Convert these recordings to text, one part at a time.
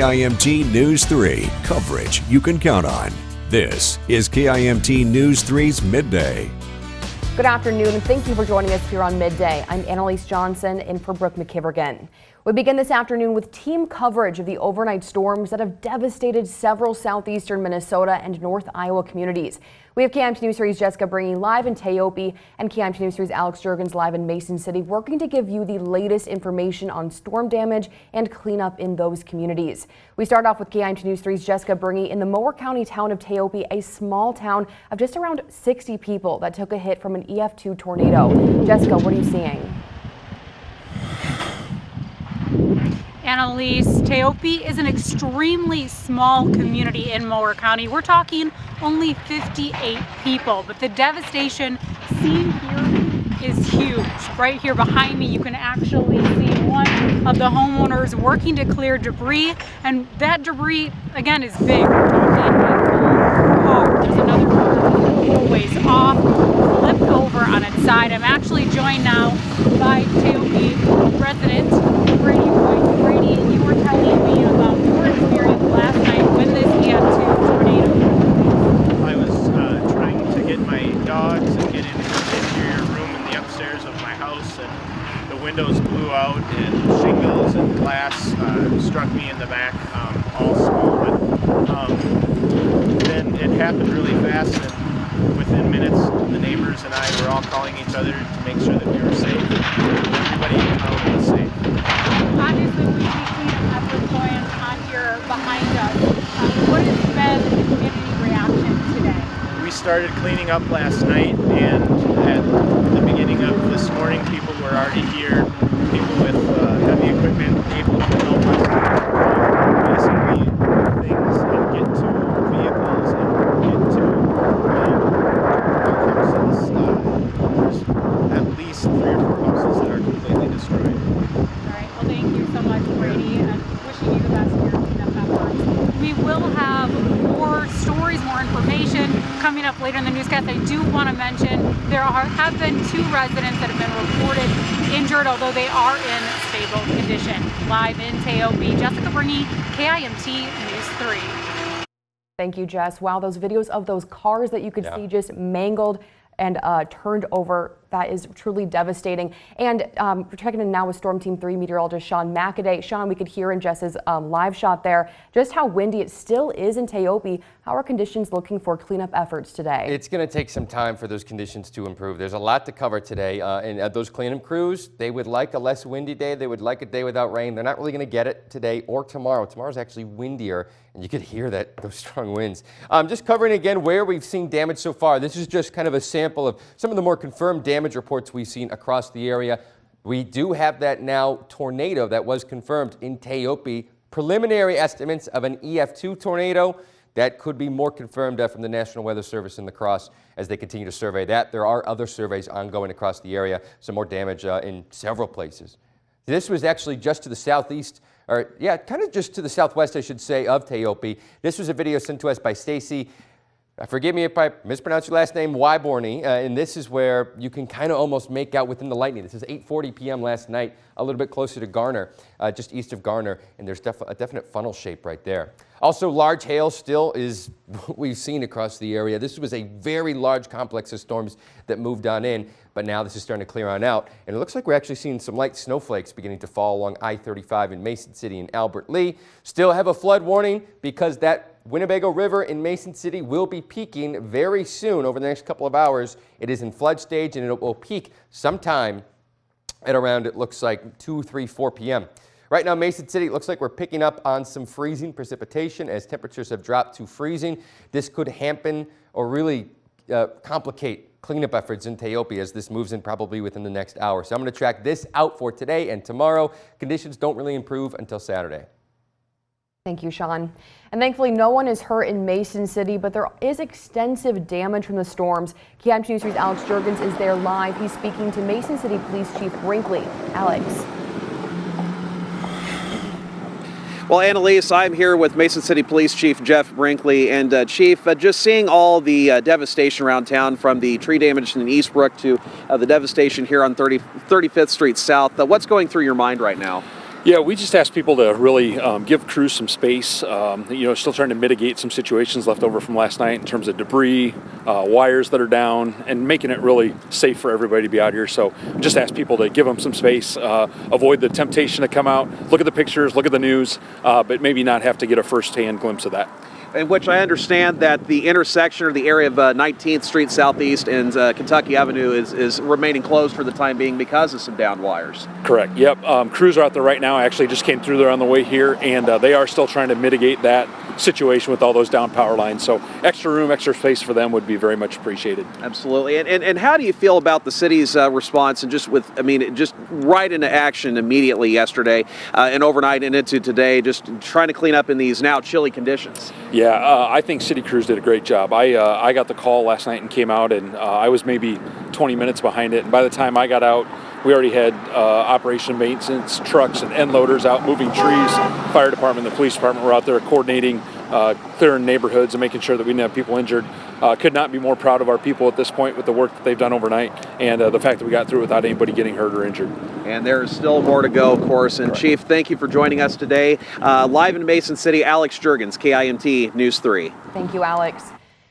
KIMT News 3, coverage you can count on. This is KIMT News 3's Midday. Good afternoon and thank you for joining us here on Midday. I'm Annalise Johnson in for Brooke McKivergan. We begin this afternoon with team coverage of the overnight storms that have devastated several southeastern Minnesota and North Iowa communities. We have KIMT News 3's Jessica bringing live in Teope and KIMT News 3's Alex Jurgens live in Mason City, working to give you the latest information on storm damage and cleanup in those communities. We start off with KIMT News 3's Jessica bringing in the Mower County town of Teope, a small town of just around 60 people that took a hit from an EF2 tornado. Jessica, what are you seeing? Annalise, Teope is an extremely small community in Mower County. We're talking only 58 people, but the devastation seen here is huge. Right here behind me, you can actually see one of the homeowners working to clear debris, and that debris, again, is big. We're talking a car. There's another car a little ways off, flipped over on its side. I'm actually joined now by Teope resident Brady. Brady, you were telling me about your experience last night when this EF2 tornado. I was trying to get my dogs and get into the interior room in the upstairs of my house, and the windows blew out and shingles and glass struck me in the back, all small. But then it happened really fast, and within minutes the neighbors and I were all calling each other to make sure that we were safe. Everybody in town was safe. Obviously, we see cleanup efforts going on here behind us. What has been the community reaction today? We started cleaning up last night, and at the beginning of this morning, people were already here. People with heavy equipment able to help us basically move things and get to vehicles and get to houses. There's at least 3 or 4 houses that are completely destroyed. Well, thank you so much, Brady, and wishing you the best in your cleanup efforts. We will have more stories, more information coming up later in the newscast. I do want to mention there have been 2 residents that have been reported injured, although they are in stable condition. Live in Teope, Jessica Berney, KIMT News 3. Thank you, Jess. Wow, those videos of those cars that you could see just mangled and turned over, that is truly devastating. And we're checking in now with Storm Team 3 meteorologist Sean McAday. Sean, we could hear in Jess's live shot there just how windy it still is in Teope. How are conditions looking for cleanup efforts today? It's going to take some time for those conditions to improve. There's a lot to cover today, and those cleanup crews, they would like a less windy day. They would like a day without rain. They're not really going to get it today or tomorrow. Tomorrow's actually windier, and you could hear those strong winds. Just covering again where we've seen damage so far. This is just kind of a sample of some of the more confirmed damage reports we've seen across the area. We do have that now tornado that was confirmed in Teope. Preliminary estimates of an EF2 tornado. That could be more confirmed from the National Weather Service in La Crosse as they continue to survey that. There are other surveys ongoing across the area, some more damage in several places. This was actually just to the southeast, or kind of just to the southwest, I should say, of Teope. This was a video sent to us by Stacy. Forgive me if I mispronounce your last name, Wyborny, and this is where you can kind of almost make out within the lightning. This is 8:40 p.m. last night, a little bit closer to Garner, just east of Garner, and there's a definite funnel shape right there. Also, large hail still is what we've seen across the area. This was a very large complex of storms that moved on in, but now this is starting to clear on out, and it looks like we're actually seeing some light snowflakes beginning to fall along I-35 in Mason City and Albert Lee. Still have a flood warning because that Winnebago River in Mason City will be peaking very soon over the next couple of hours. It is in flood stage, and it will peak sometime at around, it looks like 2, 3, 4 p.m. Right now, Mason City, it looks like we're picking up on some freezing precipitation as temperatures have dropped to freezing. This could hamper or really complicate cleanup efforts in Teope as this moves in probably within the next hour. So I'm going to track this out for today and tomorrow. Conditions don't really improve until Saturday. Thank you, Sean. And thankfully, no one is hurt in Mason City, but there is extensive damage from the storms. KIMT News 3's Alex Jurgens is there live. He's speaking to Mason City Police Chief Brinkley. Alex. Well, Annalise, I'm here with Mason City Police Chief Jeff Brinkley. And Chief, just seeing all the devastation around town, from the tree damage in Eastbrook to the devastation here on 35th Street South, what's going through your mind right now? Yeah, we just asked people to really give crews some space. Still trying to mitigate some situations left over from last night in terms of debris, wires that are down, and making it really safe for everybody to be out here. So just ask people to give them some space, avoid the temptation to come out, look at the pictures, look at the news, but maybe not have to get a first-hand glimpse of that. In which I understand that the intersection or the area of 19th Street Southeast and Kentucky Avenue is remaining closed for the time being because of some downed wires. Correct. Yep. Crews are out there right now. I actually just came through there on the way here, and they are still trying to mitigate that situation with all those down power lines. So extra room, extra space for them would be very much appreciated. Absolutely. And how do you feel about the city's response and just right into action immediately yesterday and overnight and into today, just trying to clean up in these now chilly conditions? Yeah, I think city crews did a great job. I got the call last night and came out, and I was maybe 20 minutes behind it. And by the time I got out, we already had operation maintenance trucks and end loaders out moving trees. Fire department, the police department were out there coordinating, clearing neighborhoods and making sure that we didn't have people injured. Could not be more proud of our people at this point with the work that they've done overnight and the fact that we got through without anybody getting hurt or injured. And there's still more to go, of course. And Correct. Chief, thank you for joining us today. Live in Mason City, Alex Jurgens, KIMT News 3. Thank you, Alex.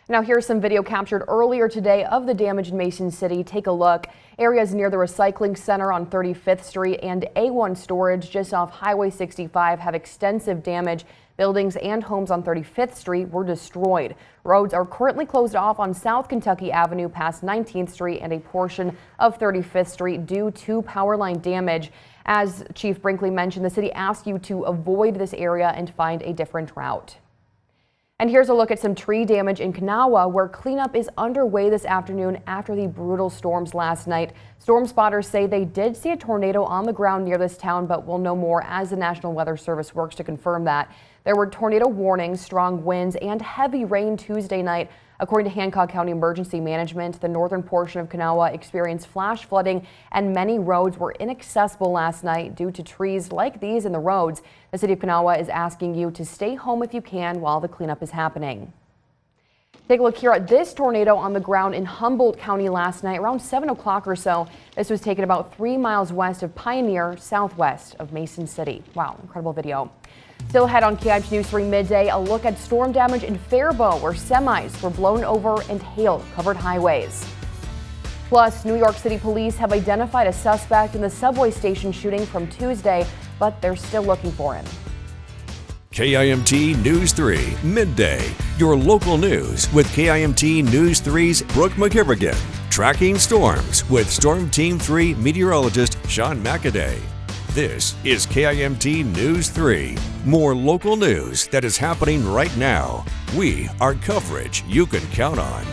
Now here's some video captured earlier today of the damage in Mason City. Take a look. Areas near the recycling center on 35th Street and A1 storage just off Highway 65 have extensive damage. Buildings and homes on 35th Street were destroyed. Roads are currently closed off on South Kentucky Avenue past 19th Street and a portion of 35th Street due to power line damage. As Chief Brinkley mentioned, the city asks you to avoid this area and find a different route. And here's a look at some tree damage in Kanawha, where cleanup is underway this afternoon after the brutal storms last night. Storm spotters say they did see a tornado on the ground near this town, but we'll know more as the National Weather Service works to confirm that. There were tornado warnings, strong winds, and heavy rain Tuesday night. According to Hancock County Emergency Management, the northern portion of Kanawha experienced flash flooding and many roads were inaccessible last night due to trees like these in the roads. The city of Kanawha is asking you to stay home if you can while the cleanup is happening. Take a look here at this tornado on the ground in Humboldt County last night around 7 o'clock or so. This was taken about 3 miles west of Pioneer, southwest of Mason City. Wow, incredible video. Still ahead on KIMT News 3 Midday, a look at storm damage in Faribault, where semis were blown over and hail covered highways. Plus, New York City police have identified a suspect in the subway station shooting from Tuesday, but they're still looking for him. KIMT News 3 Midday, your local news with KIMT News 3's Brooke McKivergan. Tracking storms with Storm Team 3 meteorologist Sean McAday. This is KIMT News 3. More local news that is happening right now. We are coverage you can count on.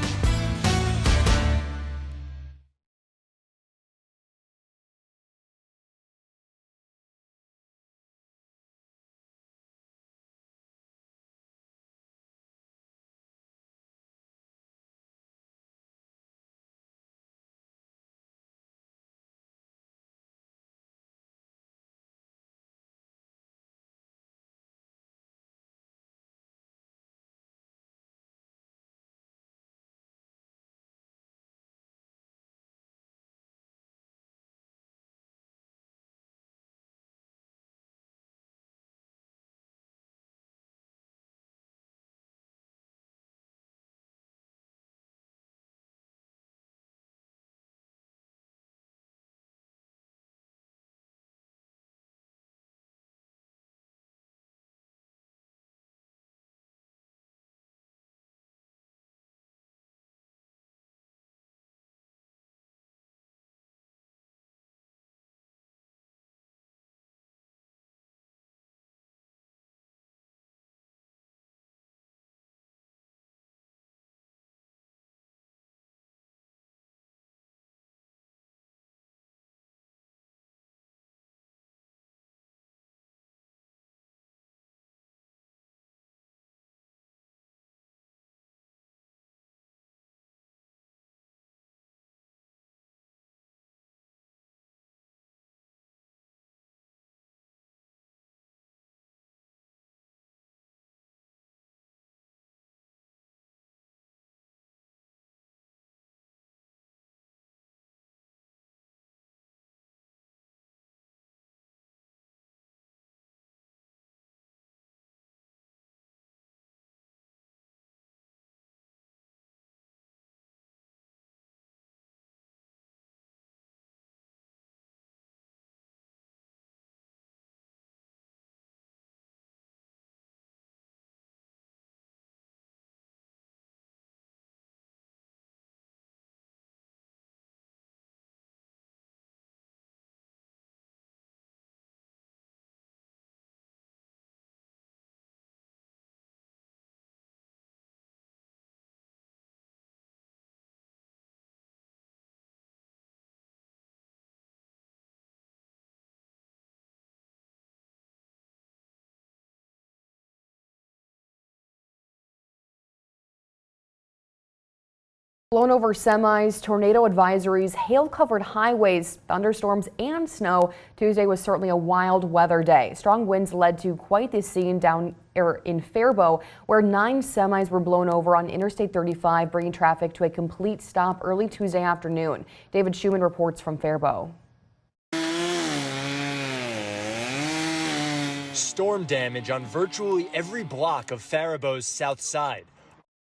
Blown over semis, tornado advisories, hail-covered highways, thunderstorms, and snow. Tuesday was certainly a wild weather day. Strong winds led to quite the scene down in Faribault, where 9 semis were blown over on Interstate 35, bringing traffic to a complete stop early Tuesday afternoon. David Schumann reports from Faribault. Storm damage on virtually every block of Faribault's south side.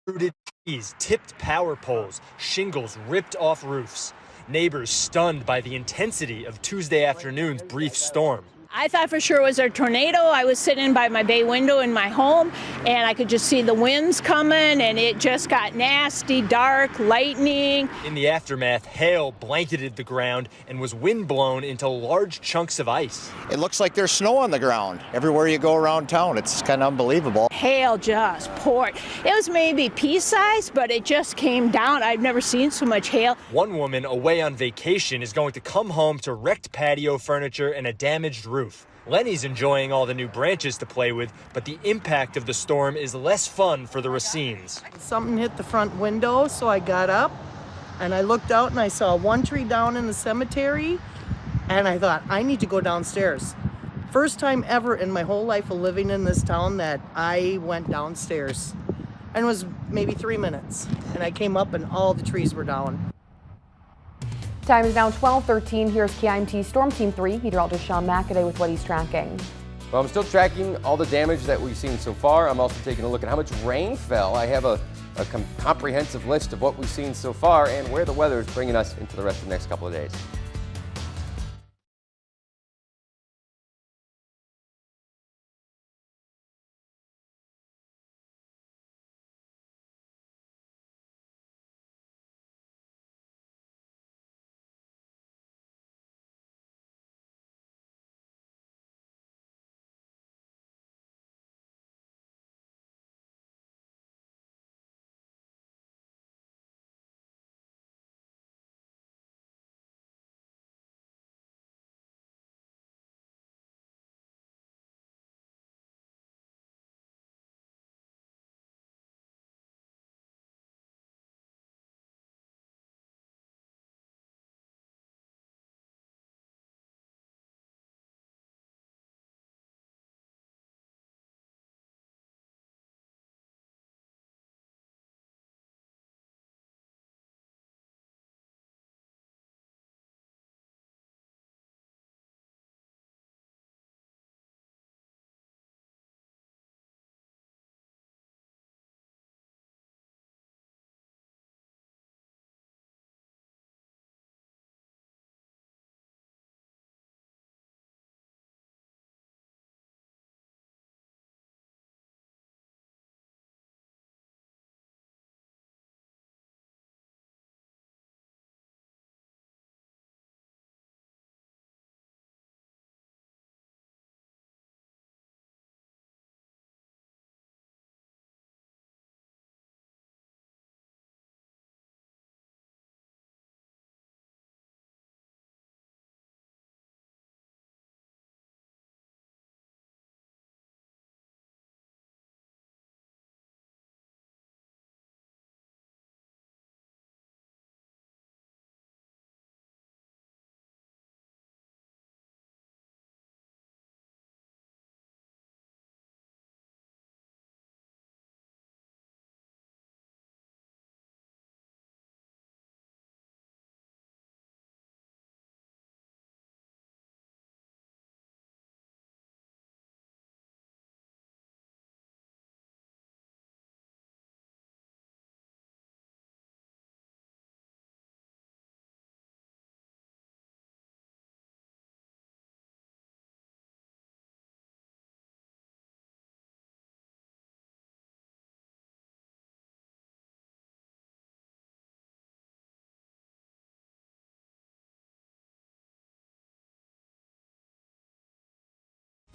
Rooted trees, tipped power poles, shingles ripped off roofs. Neighbors stunned by the intensity of Tuesday afternoon's brief storm. I thought for sure it was a tornado. I was sitting by my bay window in my home, and I could just see the winds coming, and it just got nasty, dark, lightning. In the aftermath, hail blanketed the ground and was windblown into large chunks of ice. It looks like there's snow on the ground. Everywhere you go around town, it's kind of unbelievable. Hail just poured. It was maybe pea-sized, but it just came down. I've never seen so much hail. One woman away on vacation is going to come home to wrecked patio furniture and a damaged roof. Lenny's enjoying all the new branches to play with, but the impact of the storm is less fun for the Racines. Something hit the front window, so I got up and I looked out and I saw one tree down in the cemetery, and I thought, I need to go downstairs. First time ever in my whole life of living in this town that I went downstairs. And it was maybe 3 minutes, and I came up and all the trees were down. Time is now 12:13. Here's KIMT Storm Team 3 meteorologist Sean McAday with what he's tracking. Well, I'm still tracking all the damage that we've seen so far. I'm also taking a look at how much rain fell. I have a comprehensive list of what we've seen so far and where the weather is bringing us into the rest of the next couple of days.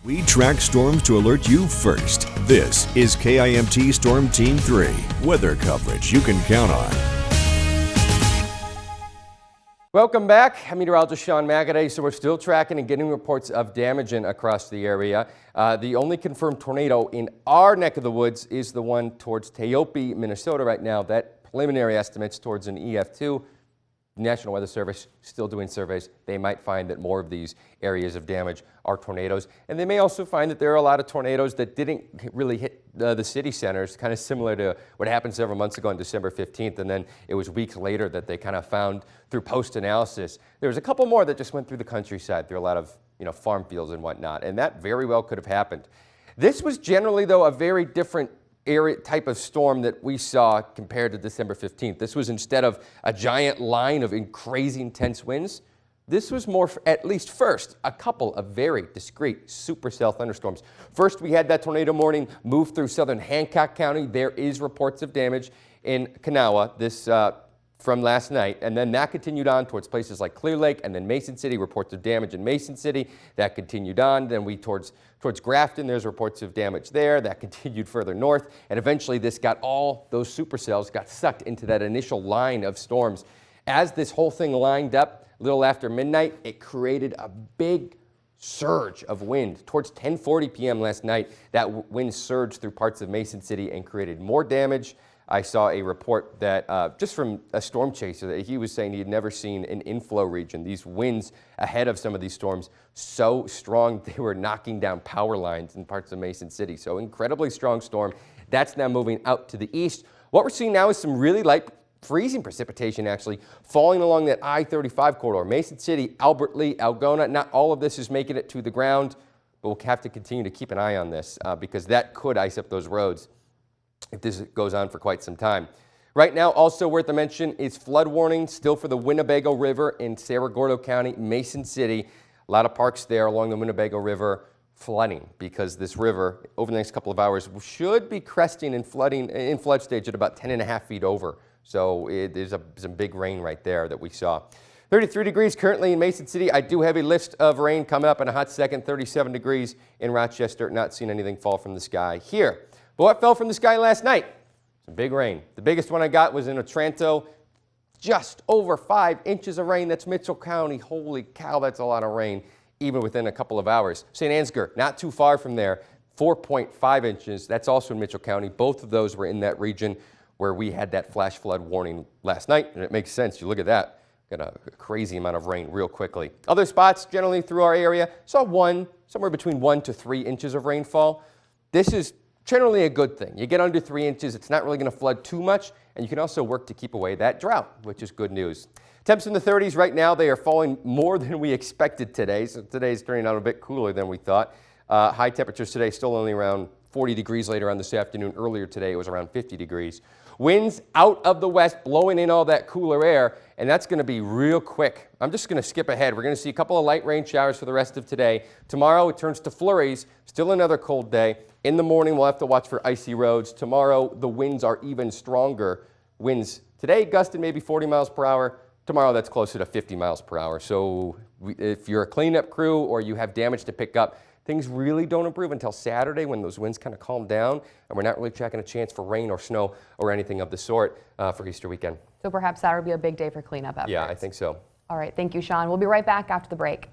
We track storms to alert you first. This is KIMT Storm Team 3, weather coverage you can count on. Welcome back. I'm meteorologist Sean McAday. So we're still tracking and getting reports of damage across the area. The only confirmed tornado in our neck of the woods is the one towards Teope, Minnesota right now. That preliminary estimates towards an EF2. National Weather Service still doing surveys. They might find that more of these areas of damage are tornadoes. And they may also find that there are a lot of tornadoes that didn't really hit the city centers, kind of similar to what happened several months ago on December 15th. And then it was weeks later that they kind of found through post-analysis. There was a couple more that just went through the countryside, through a lot of farm fields and whatnot. And that very well could have happened. This was generally, though, a very different area type of storm that we saw compared to December 15th. This was, instead of a giant line of crazy intense winds, this was more, at least first, a couple of very discrete supercell thunderstorms. First, we had that tornado warning move through southern Hancock County. There is reports of damage in Kanawha from last night, and then that continued on towards places like Clear Lake and then Mason City, reports of damage in Mason City. That continued on. Then towards Grafton, there's reports of damage there. That continued further north, and eventually this got all those supercells got sucked into that initial line of storms. As this whole thing lined up a little after midnight, it created a big surge of wind. Towards 10:40 p.m. last night, that wind surged through parts of Mason City and created more damage. I saw a report that just from a storm chaser that he was saying he had never seen an inflow region. These winds ahead of some of these storms so strong they were knocking down power lines in parts of Mason City. So incredibly strong storm. That's now moving out to the east. What we're seeing now is some really light freezing precipitation actually falling along that I-35 corridor. Mason City, Albert Lee, Algona, not all of this is making it to the ground, but we'll have to continue to keep an eye on this because that could ice up those roads if this goes on for quite some time. Right now, also worth a mention is flood warning still for the Winnebago River in Cerro Gordo County, Mason City. A lot of parks there along the Winnebago River flooding because this river over the next couple of hours should be cresting and flooding in flood stage at about 10.5 feet over. So there's some big rain right there that we saw. 33 degrees currently in Mason City. I do have a list of rain coming up in a hot second. 37 degrees in Rochester. Not seeing anything fall from the sky here. But what fell from the sky last night? Some big rain. The biggest one I got was in Otranto. Just over 5 inches of rain. That's Mitchell County. Holy cow, that's a lot of rain, even within a couple of hours. St. Ansgar, not too far from there, 4.5 inches. That's also in Mitchell County. Both of those were in that region where we had that flash flood warning last night, and it makes sense. You look at that. Got a crazy amount of rain real quickly. Other spots generally through our area saw somewhere between 1 to 3 inches of rainfall. This is generally a good thing. You get under 3 inches, it's not really going to flood too much, and you can also work to keep away that drought, which is good news. Temps in the 30s right now. They are falling more than we expected today, so today's turning out a bit cooler than we thought. High temperatures today still only around 40 degrees later on this afternoon. Earlier today it was around 50 degrees. Winds out of the west blowing in all that cooler air, and that's going to be real quick. I'm just going to skip ahead. We're going to see a couple of light rain showers for the rest of today. Tomorrow it turns to flurries. Still another cold day. In the morning we'll have to watch for icy roads. Tomorrow the winds are even stronger. Winds today gusting maybe 40 miles per hour. Tomorrow that's closer to 50 miles per hour. So if you're a cleanup crew or you have damage to pick up, things really don't improve until Saturday when those winds kind of calm down, and we're not really checking a chance for rain or snow or anything of the sort for Easter weekend. So perhaps Saturday will be a big day for cleanup efforts. Yeah, I think so. All right, thank you, Sean. We'll be right back after the break.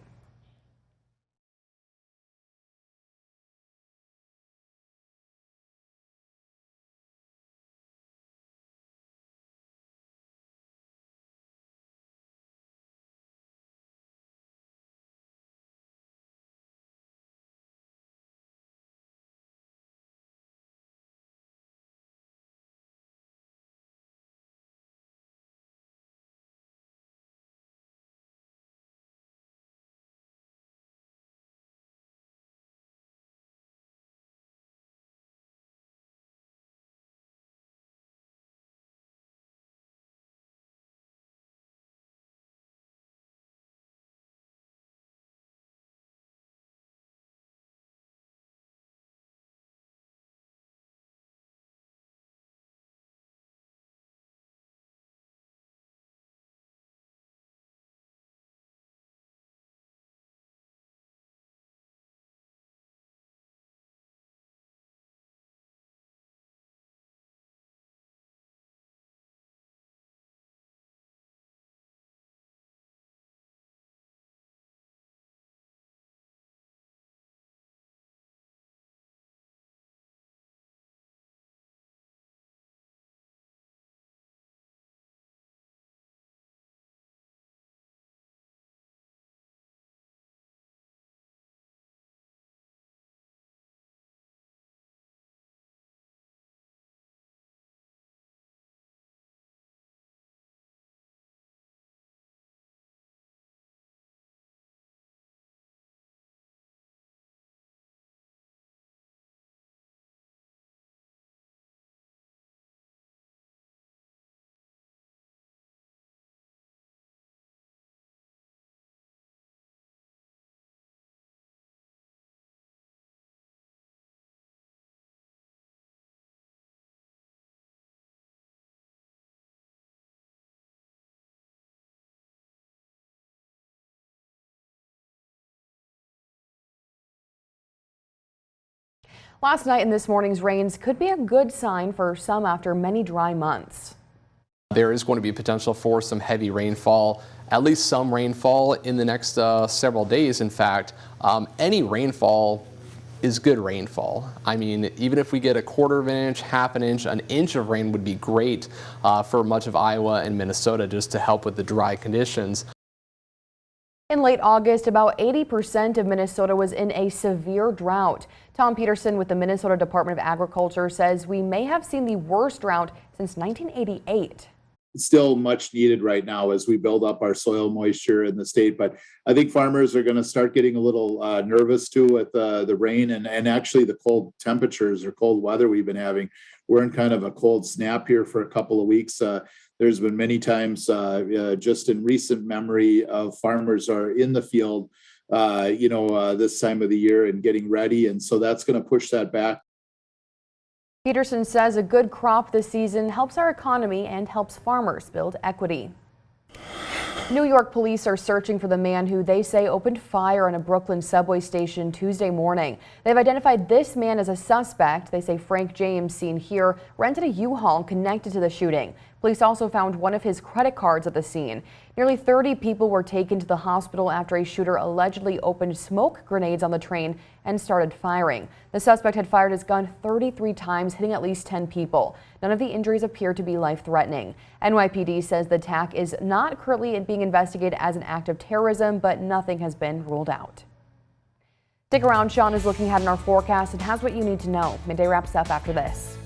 Last night and this morning's rains could be a good sign for some after many dry months. There is going to be potential for some heavy rainfall, at least some rainfall in the next several days. In fact, any rainfall is good rainfall. I mean, even if we get a quarter of an inch, half an inch of rain would be great for much of Iowa and Minnesota, just to help with the dry conditions. In late August, about 80% of Minnesota was in a severe drought. Tom Peterson with the Minnesota Department of Agriculture says we may have seen the worst drought since 1988. It's still much needed right now as we build up our soil moisture in the state, but I think farmers are going to start getting a little nervous too with the rain and actually the cold temperatures or cold weather we've been having. We're in kind of a cold snap here for a couple of weeks. There's been many times just in recent memory of farmers are in the field, this time of the year and getting ready. And so that's going to push that back. Peterson says a good crop this season helps our economy and helps farmers build equity. New York police are searching for the man who they say opened fire on a Brooklyn subway station Tuesday morning. They've identified this man as a suspect. They say Frank James, seen here, rented a U-Haul connected to the shooting. Police also found one of his credit cards at the scene. Nearly 30 people were taken to the hospital after a shooter allegedly opened smoke grenades on the train and started firing. The suspect had fired his gun 33 times, hitting at least 10 people. None of the injuries appear to be life-threatening. NYPD says the attack is not currently being investigated as an act of terrorism, but nothing has been ruled out. Stick around. Sean is looking ahead in our forecast and has what you need to know. Midday wraps up after this.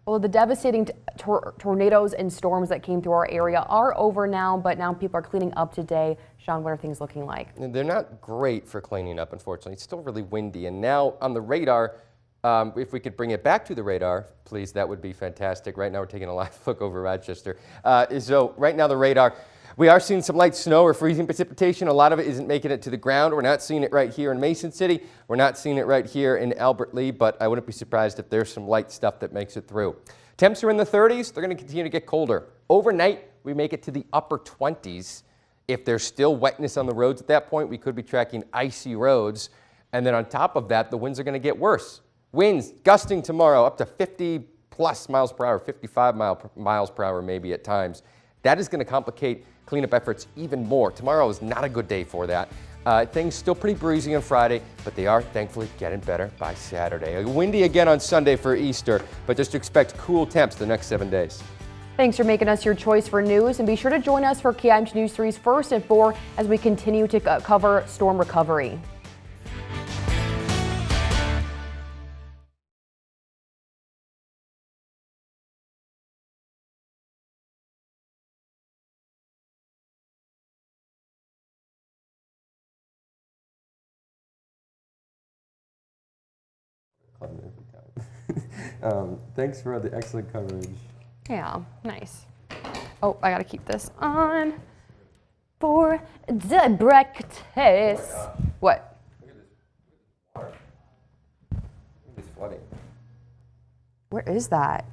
Well, the devastating tornadoes and storms that came through our area are over now, but now people are cleaning up today. Sean, what are things looking like? They're not great for cleaning up, unfortunately. It's still really windy. And now on the radar, If we could bring it back to the radar, please, that would be fantastic. Right now we're taking a live look over Rochester. So right now the radar, we are seeing some light snow or freezing precipitation. A lot of it isn't making it to the ground. We're not seeing it right here in Mason City. We're not seeing it right here in Albert Lee, but I wouldn't be surprised if there's some light stuff that makes it through. Temps are in the 30s. They're going to continue to get colder. Overnight, we make it to the upper 20s. If there's still wetness on the roads at that point, we could be tracking icy roads. And then on top of that, the winds are going to get worse. Winds gusting tomorrow up to 50 plus miles per hour, 55 miles per hour maybe at times. That is going to complicate cleanup efforts even more. Tomorrow is not a good day for that. Things still pretty breezy on Friday, but they are thankfully getting better by Saturday. Windy again on Sunday for Easter, but just expect cool temps the next 7 days. Thanks for making us your choice for news, and be sure to join us for KIMT News 3's First and 4 as we continue to cover storm recovery. Thanks for the excellent coverage. Yeah, nice. Oh, I gotta keep this on for the breakfast. What? Look at this water. Look at this flooding. Where is that?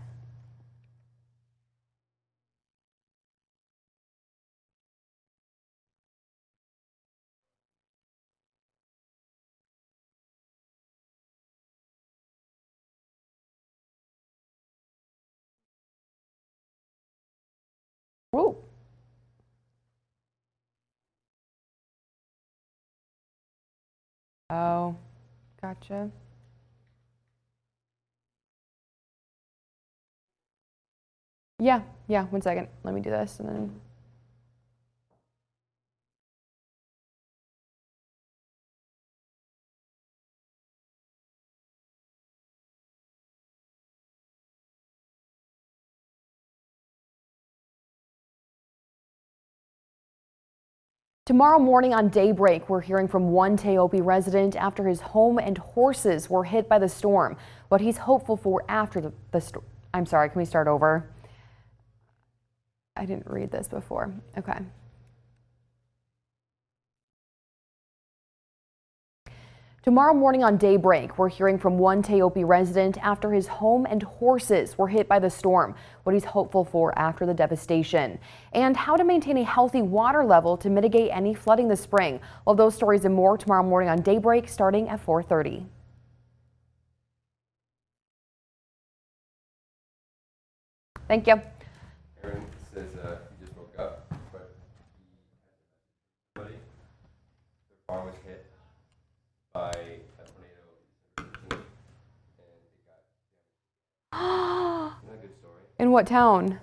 Ooh. Oh, gotcha. Yeah, 1 second. Let me do this and then. Tomorrow morning on daybreak, we're hearing from one Teope resident after his home and horses were hit by the storm. What he's hopeful for after the storm. I'm sorry, can we start over? I didn't read this before. Okay. Tomorrow morning on daybreak, we're hearing from one Teope resident after his home and horses were hit by the storm, what he's hopeful for after the devastation, and how to maintain a healthy water level to mitigate any flooding this spring. Well, those stories and more tomorrow morning on daybreak starting at 4:30. Thank you. Aaron says he just woke up, but the farm was hit by a tornado December 15th, and it got damaged. Isn't that a good story? In what town?